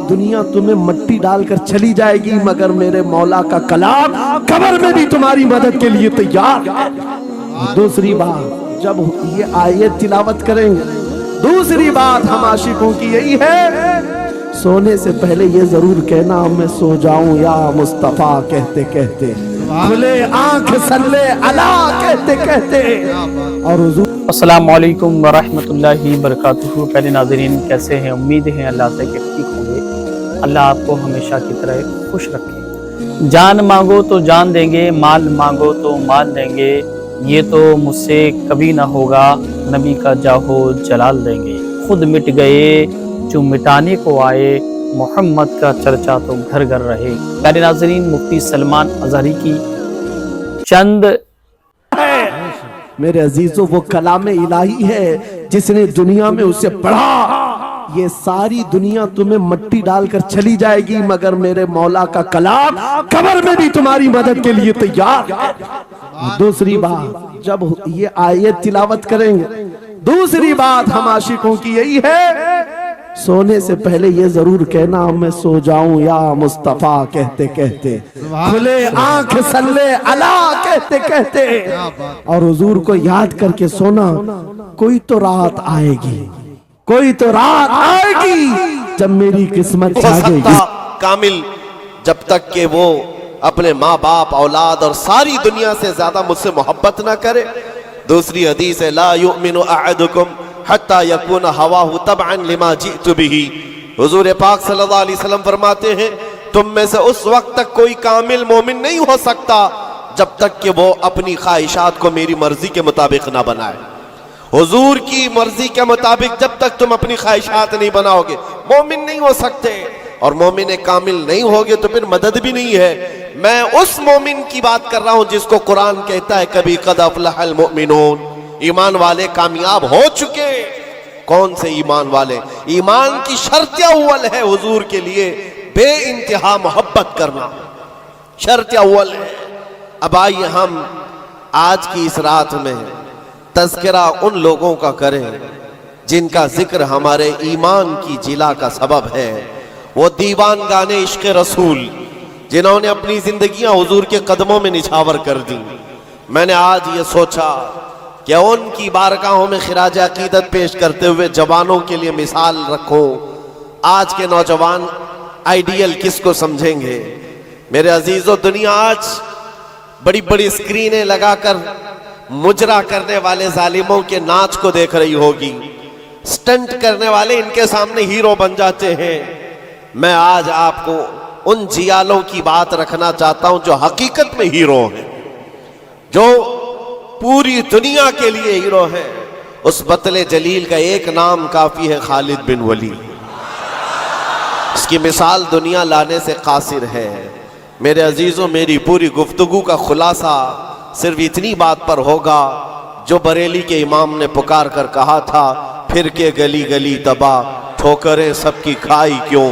दुनिया तुम्हें मट्टी डालकर चली जाएगी मगर मेरे मौला का कलाम कब्र में भी तुम्हारी मदद के लिए तैयार है। दूसरी बात जब ये आयत तिलावत करेंगे, दूसरी बात हम आशिकों की यही है, सोने से पहले ये जरूर कहना मैं सो जाऊं या मुस्तफा कहते कहते, खुले आंख सल्ले अला कहते कहते। और हुजूर अस्सलामु अलैकुम वरहमतुल्लाहि वबरकातुहू। पहले नाज़रीन कैसे हैं? उम्मीद है अल्लाह से कि ठीक होंगे। अल्लाह आपको हमेशा की तरह खुश रखे। जान मांगो तो जान देंगे, माल मांगो तो माल देंगे, ये तो मुझसे कभी ना होगा, नबी का जाहो जलाल देंगे। खुद मिट गए जो मिटाने को आए, मोहम्मद का चर्चा तो घर घर रहे। प्यारे नाज़रीन, मुफ्ती सलमान अज़हरी की चंद मेरे अजीजों वो कलामे इलाही है जिसने दुनिया में उसे पढ़ा। ये सारी दुनिया तुम्हें मट्टी डालकर चली जाएगी मगर मेरे मौला का कलाम कब्र में भी तुम्हारी मदद के लिए तैयार है। दूसरी बात जब ये आयत तिलावत करेंगे, दूसरी बात हम आशिकों की यही है, सोने से पहले ये जरूर कहना मैं सो जाऊं या मुस्तफा कहते कहते, खुले आंख सल्ले अला कहते कहते। और हुजूर को याद करके सोना। कोई तो रात आएगी, कोई तो रात आएगी जब मेरी किस्मत जागेगी। कामिल जब तक के वो अपने माँ बाप औलाद और सारी दुनिया से ज्यादा मुझसे मोहब्बत ना करे। दूसरी हदीस है ला युमिनु अहदुकुम हत्ता यकून हवाहु तबअन लिमा जिअतु बिही। हुजूर पाक सल्लल्लाहु अलैहि वसल्लम फरमाते हैं तुम में से उस वक्त तक कोई कामिल मोमिन नहीं हो सकता जब तक कि वो अपनी ख्वाहिशात को मेरी मर्जी के मुताबिक ना बनाए। हुजूर की मर्जी के मुताबिक जब तक तुम अपनी ख्वाहिशात नहीं बनाओगे मोमिन नहीं हो सकते, और मोमिन कामिल नहीं होगे तो फिर मदद भी नहीं है। मैं उस मोमिन की बात कर रहा हूं जिसको कुरान कहता है कभी कद अफलहल मोमिनून, ईमान वाले कामयाब हो चुके। कौन से ईमान वाले? ईमान की शर्त अव्वल है हुजूर के लिए बे इंतहा मोहब्बत करना, शर्त अव्वल है। अब आइए हम आज की इस रात में तज़किरा उन लोगों का करें जिनका जिक्र हमारे ईमान की जिला का सबब है। वो दीवान गाने इश्क रसूल जिन्होंने अपनी जिंदगियां हुजूर के कदमों में निछावर कर दी। मैंने आज ये सोचा कि उनकी बारगाहों में खिराज अकीदत पेश करते हुए जवानों के लिए मिसाल रखो। आज के नौजवान आइडियल किसको समझेंगे? मेरे अजीजों, दुनिया आज बड़ी बड़ी स्क्रीनें लगाकर मुजरा करने वाले जालिमों के नाच को देख रही होगी। स्टंट करने वाले इनके सामने हीरो बन जाते हैं। मैं आज आपको उन जियालों की बात रखना चाहता हूं जो हकीकत में हीरो हैं, जो पूरी दुनिया के लिए हीरो है। उस बतले जलील का एक नाम काफी है, खालिद बिन वलीद। इसकी मिसाल दुनिया लाने से कासिर है। मेरे अजीजों, मेरी पूरी गुफ्तगू का खुलासा सिर्फ इतनी बात पर होगा जो बरेली के इमाम ने पुकार कर कहा था, फिर के गली गली तबाह, ठोकरें सबकी खाई क्यों,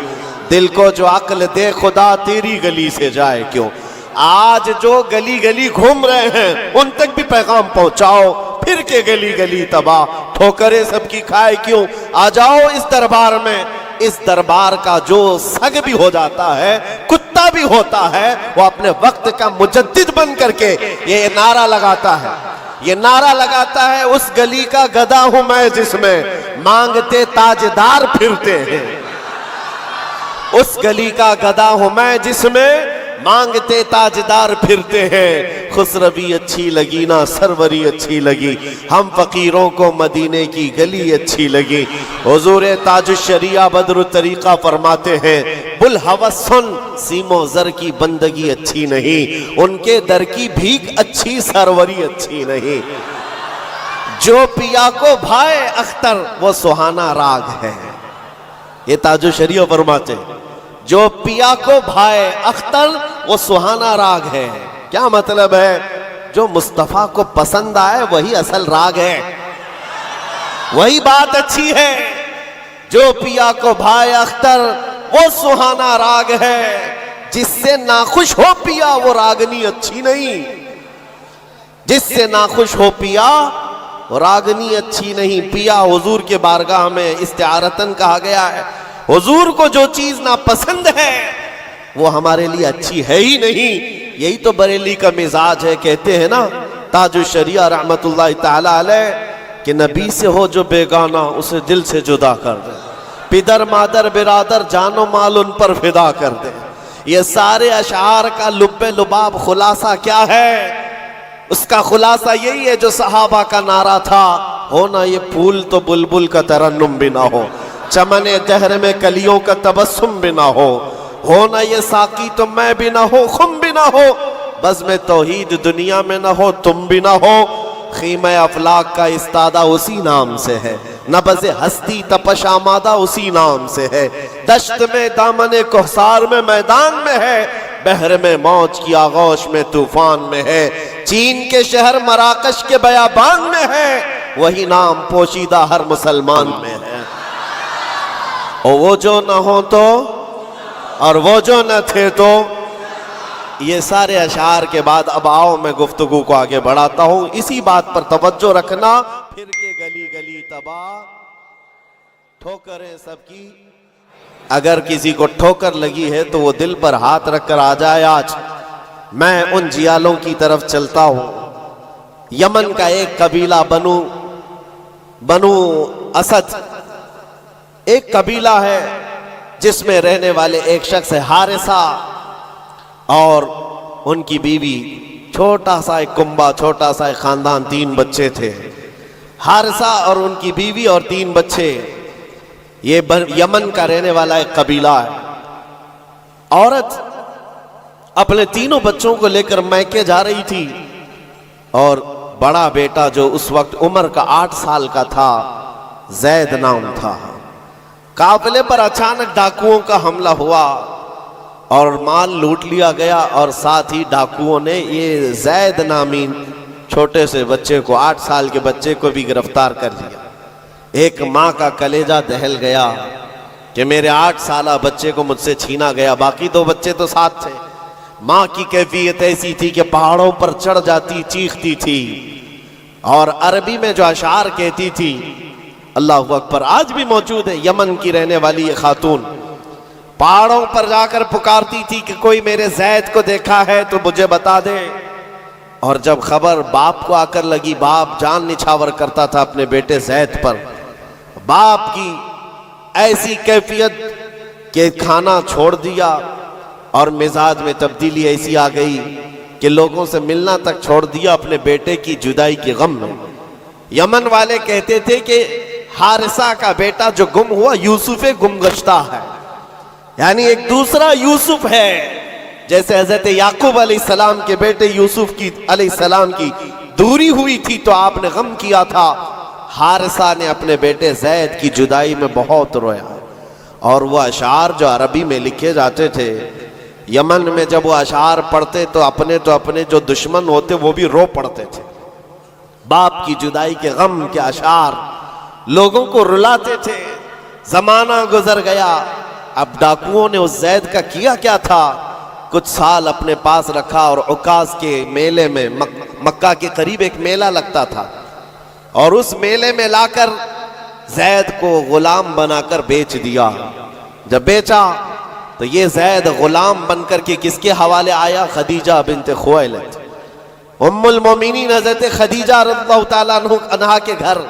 दिल को जो अक्ल दे खुदा तेरी गली से जाए क्यों। आज जो गली गली घूम रहे हैं उन तक भी पैगाम पहुंचाओ, फिर के गली गली तबाह, ठोकरें सबकी खाए क्यों। आ जाओ इस दरबार में, इस दरबार का जो सग भी हो जाता है, कुत्ता भी होता है, वो अपने वक्त का मुजद्दिद बन करके ये नारा लगाता है। ये नारा लगाता है उस गली का गधा हूं मैं जिसमें मांगते ताजदार फिरते हैं। उस गली का गधा हूं मैं जिसमें मांगते ताजदार फिरते हैं। खुसरवी अच्छी लगी ना सरवरी अच्छी लगी, हम फकीरों को मदीने की गली अच्छी लगी। हुजूर ताजुश्शरिया बदरु तरीका फरमाते हैं बुल हवस सुन सीमो जर की बंदगी अच्छी नहीं, उनके दर की भीख अच्छी सरवरी अच्छी नहीं। जो पिया को भाए अख्तर वो सुहाना राग है। ये ताजुश्शरिया फरमाते हैं जो पिया को भाए अख्तर वो सुहाना राग है। क्या मतलब है? जो मुस्तफा को पसंद आए वही असल राग है, वही बात अच्छी है। जो पिया को भाए अख्तर वो सुहाना राग है, जिससे नाखुश हो पिया वो रागनी अच्छी नहीं। जिससे नाखुश हो पिया वो रागनी अच्छी नहीं। पिया हुजूर के बारगाह में इस्तिआरतन कहा गया है। हुजूर को जो चीज नापसंद है वो हमारे लिए अच्छी है ही नहीं। यही तो बरेली का मिजाज है। कहते हैं ना ताजुल शरिया रहमतुल्लाह ताला अलैह कि नबी से हो जो बेगाना उसे दिल से जुदा कर दे, पिदर मादर बिरादर जानो माल उन पर फिदा कर दे। ये सारे अशार का लुब्बे लुबाब खुलासा क्या है? उसका खुलासा यही है जो सहाबा का नारा था, हो ना ये फूल तो बुलबुल का तरन्नुम भी ना हो, चमने दहर में कलियों का तबस्सुम भी ना हो ना ये साकी तो मैं भी ना हो, खुम भी ना हो, बस में तौहीद दुनिया में ना हो, तुम भी ना हो। खीमे अफलाक का इस्तादा उसी नाम से है, नबज़े हस्ती तपश आमादा उसी नाम से है। दश्त में दामने कोहसार में मैदान में है, बहर में मौज की आगोश में तूफान में है। चीन के शहर मराकश के बयाबान में है, वही नाम पोशीदा हर मुसलमान में है। और वो जो न हो तो और वो जो न थे तो। ये सारे अशार के बाद अब आओ मैं गुफ्तगू को आगे बढ़ाता हूं। इसी बात पर तवज्जो रखना। फिर के गली गली तबाह ठोकरें सबकी, अगर किसी को ठोकर लगी है तो वो दिल पर हाथ रखकर आ जाए। आज मैं उन जियालों की तरफ चलता हूं। यमन का एक कबीला बनु असद एक कबीला है जिसमें रहने वाले एक शख्स है हारिसा, और उनकी बीवी, छोटा सा एक कुंबा, छोटा सा एक खानदान, 3 बच्चे थे। हारिसा और उनकी बीवी और 3 बच्चे। ये यमन का रहने वाला एक कबीला है। औरत अपने 3 बच्चों को लेकर मैके जा रही थी, और बड़ा बेटा जो उस वक्त उम्र का 8 साल का था, जैद नाम था। काफिले पर अचानक डाकुओं का हमला हुआ और माल लूट लिया गया, और साथ ही डाकुओं ने ये जैद नामी छोटे से बच्चे को, 8 साल के बच्चे को भी गिरफ्तार कर लिया। एक माँ का कलेजा दहल गया कि मेरे 8 साल बच्चे को मुझसे छीना गया। बाकी 2 बच्चे तो साथ थे। माँ की कैफियत ऐसी थी कि पहाड़ों पर चढ़ जाती, चीखती थी, और अरबी में जो अशार कहती थी, अल्लाहु अकबर, आज भी मौजूद है। यमन की रहने वाली ये खातून पहाड़ों पर जाकर पुकारती थी कि कोई मेरे जैद को देखा है तो मुझे बता दे। और जब खबर बाप को आकर लगी, बाप जान निछावर करता था अपने बेटे जैद पर। बाप की ऐसी कैफियत कि खाना छोड़ दिया, और मिजाज में तब्दीली ऐसी आ गई कि लोगों से मिलना तक छोड़ दिया अपने बेटे की जुदाई के गम में। यमन वाले कहते थे कि हारिसा का बेटा जो गुम हुआ यूसुफ गुमगश्ता है, यानी एक दूसरा यूसुफ है। जैसे हजरत याकूब अलैहिस्सलाम के बेटे यूसुफ की अलैहिस्सलाम की दूरी हुई थी तो आपने गम किया था, हारिसा ने अपने बेटे जैद की जुदाई में बहुत रोया। और वो अशार जो अरबी में लिखे जाते थे, यमन में जब वो अशार पढ़ते तो अपने जो दुश्मन होते वो भी रो पड़ते थे। बाप की जुदाई के गम के अशार लोगों को रुलाते थे। जमाना गुजर गया। अब डाकुओं ने उस जैद का किया क्या था, कुछ साल अपने पास रखा, और उकास के मेले में, मक्का के करीब एक मेला लगता था, और उस मेले में लाकर जैद को गुलाम बनाकर बेच दिया। जब बेचा तो ये जैद गुलाम बनकर के किसके हवाले आया? खदीजा बिन्त खुवैलिद, उम्मुल मोमिनीन हजरत खदीजा रज़ियल्लाहु ताला अन्हा के घर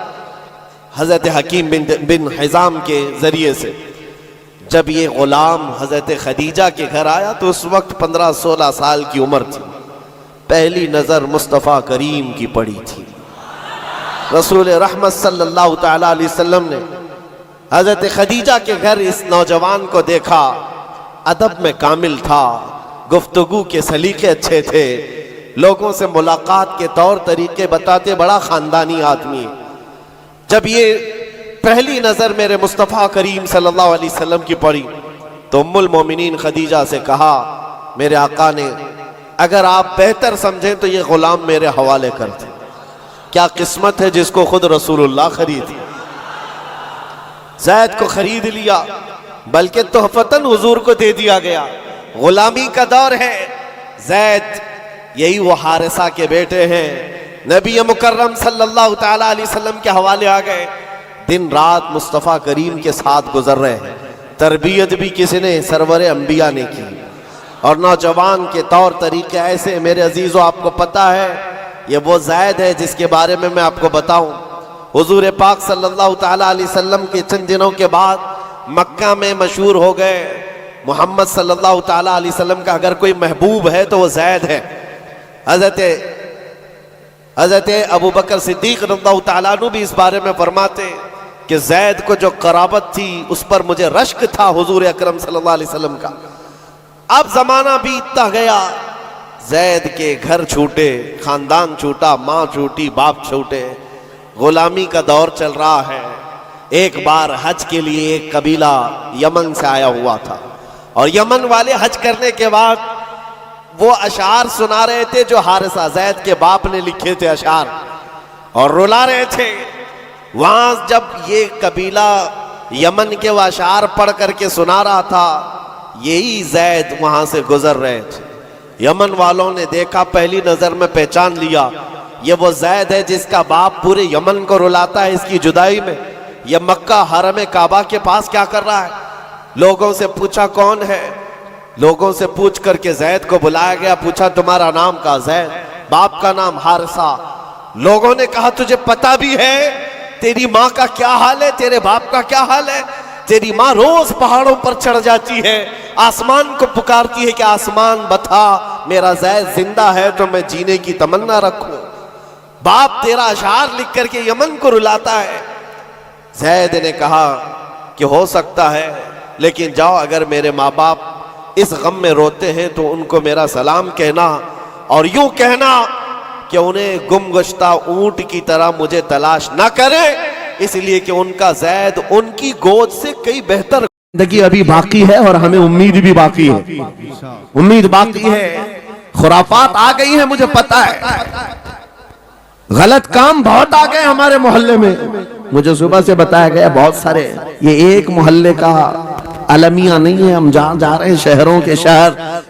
हजरत हकीम बिन हिजाम के जरिए से जब ये गुलाम हजरत खदीजा के घर आया तो उस वक्त 15-16 साल की उम्र थी। पहली नजर मुस्तफ़ा करीम की पड़ी थी। रसूल रहमत सल्लल्लाहु ताला अलैहि वसल्लम ने हजरत खदीजा के घर इस नौजवान को देखा। अदब में कामिल था, गुफ्तगू के सलीके अच्छे थे, लोगों से मुलाकात के तौर तरीके बताते, बड़ा खानदानी आदमी। जब ये पहली नजर मेरे मुस्तफ़ा करीम सल्लल्लाहु अलैहि वसल्लम की पड़ी तो उम्मुल मोमिनीन खदीजा से कहा, मेरे आका ने अगर आप बेहतर समझें तो ये गुलाम मेरे हवाले कर दें। क्या किस्मत है जिसको खुद रसूलुल्लाह खरीद। ज़ैद को खरीद लिया, बल्कि तोहफतन हुजूर को दे दिया गया। गुलामी का दौर है। ज़ैद यही वो हारिसा के बेटे हैं, नबी मुकर्रम सल्लल्लाहु ताला अलैहि वसल्लम के हवाले आ गए। दिन रात मुस्तफ़ा करीम के साथ गुजर रहे हैं। तरबियत भी किसी ने सरवर अंबिया ने की। और नौजवान के तौर तरीके ऐसे, मेरे अजीजों आपको पता है ये वो ज़ैद है जिसके बारे में मैं आपको बताऊं। हुजूर पाक सल्लल्लाहु ताला अलैहि वसल्लम के चंद दिनों के बाद मक्का में मशहूर हो गए मोहम्मद सल्लल्लाहु ताला अलैहि वसल्लम का अगर कोई महबूब है तो वो ज़ैद है। हज़रत अबू बकर सिद्दीक़ रज़ियल्लाहु ताला अन्हु भी इस बारे में फरमाते कि ज़ैद को जो कराबत थी उस पर मुझे रश्क था हुजूर अकरम सल्लल्लाहु अलैहि वसल्लम का। अब जमाना बीतता गया, ज़ैद के घर छूटे, खानदान छूटा, माँ छूटी, बाप छूटे, गुलामी का दौर चल रहा है। एक बार हज के लिए एक कबीला यमन से आया हुआ था और यमन वाले हज करने के बाद वो अशार सुना रहे थे जो हारिसा ज़ैद के बाप ने लिखे थे अशार, और रुला रहे थे। वहां जब ये कबीला यमन के वो अशार पढ़ करके सुना रहा था, यही ज़ैद वहां से गुजर रहे थे। यमन वालों ने देखा, पहली नजर में पहचान लिया ये वो ज़ैद है जिसका बाप पूरे यमन को रुलाता है इसकी जुदाई में। ये मक्का हरम काबा के पास क्या कर रहा है? लोगों से पूछा कौन है, लोगों से पूछ करके ज़ैद को बुलाया गया। पूछा तुम्हारा नाम का? ज़ैद। बाप का नाम हारिसा। लोगों ने कहा तुझे पता भी है तेरी माँ का क्या हाल है, तेरे बाप का क्या हाल है? तेरी माँ रोज पहाड़ों पर चढ़ जाती है, आसमान को पुकारती है कि आसमान बता मेरा ज़ैद जिंदा है तो मैं जीने की तमन्ना रखूं। बाप तेरा अशार लिख करके यमन को रुलाता है। ज़ैद ने कहा कि हो सकता है, लेकिन जाओ अगर मेरे माँ बाप इस गम में रोते हैं तो उनको मेरा सलाम कहना और यूं कहना कि उन्हें गुमगुश्ता ऊंट की तरह मुझे तलाश ना करे, इसलिए कि उनका ज़ैद उनकी गोद से कई बेहतर। जिंदगी अभी बाकी है और हमें उम्मीद भी बाकी है, उम्मीद बाकी है। खुराफात आ गई है, मुझे पता है, गलत काम बहुत आ गए हमारे मोहल्ले में। मुझे सुबह से बताया गया बहुत सारे, ये एक मोहल्ले का अलमिया नहीं है, हम जहां जा रहे हैं शहरों के शहर